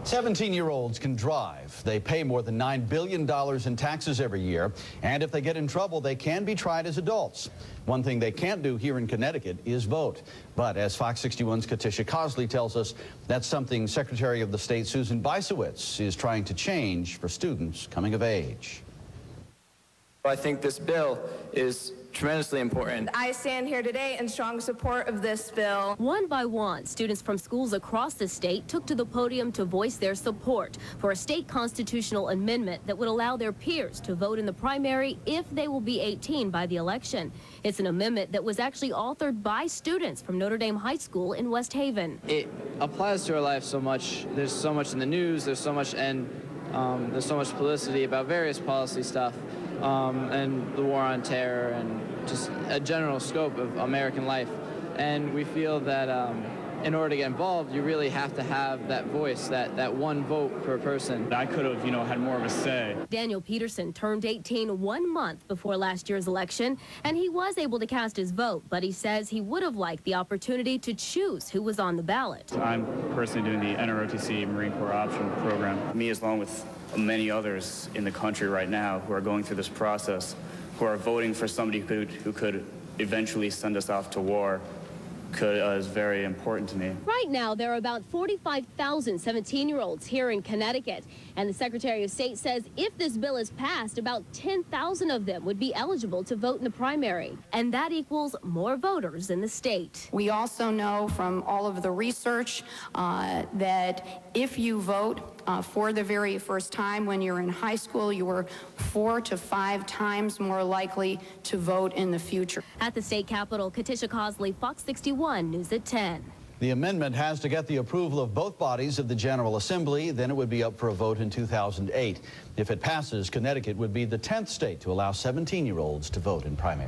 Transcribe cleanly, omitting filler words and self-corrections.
17-year-olds can drive. They pay more than $9 billion in taxes every year, and if they get in trouble, they can be tried as adults. One thing they can't do here in Connecticut is vote. But as Fox 61's Katisha Cosley tells us, that's something Secretary of the State Susan Bysiewicz is trying to change for students coming of age. I think this bill is tremendously important. I stand here today in strong support of this bill. One by one, students from schools across the state took to the podium to voice their support for a state constitutional amendment that would allow their peers to vote in the primary if they will be 18 by the election. It's an amendment that was actually authored by students from Notre Dame High School in West Haven. It applies to our life so much. There's so much in the news, there's so much publicity about various policy stuff. And the war on terror and just a general scope of American life. And we feel that in order to get involved, you really have to have that voice, that one vote per person. I could have, had more of a say. Daniel Peterson turned 18 1 month before last year's election, and he was able to cast his vote, but he says he would have liked the opportunity to choose who was on the ballot. I'm personally doing the NROTC Marine Corps option program. Me, along with many others in the country right now who are going through this process, who are voting for somebody who could eventually send us off to war, is very important to me. Right now, there are about 45,000 17-year-olds here in Connecticut, and the Secretary of State says if this bill is passed, about 10,000 of them would be eligible to vote in the primary, and that equals more voters in the state. We also know from all of the research that if you vote for the very first time when you're in high school, you are 4 to 5 times more likely to vote in the future. At the state capitol, Katisha Cosley, Fox 61 News at 10. The amendment has to get the approval of both bodies of the General Assembly. Then it would be up for a vote in 2008. If it passes, Connecticut would be the 10th state to allow 17-year-olds to vote in primaries.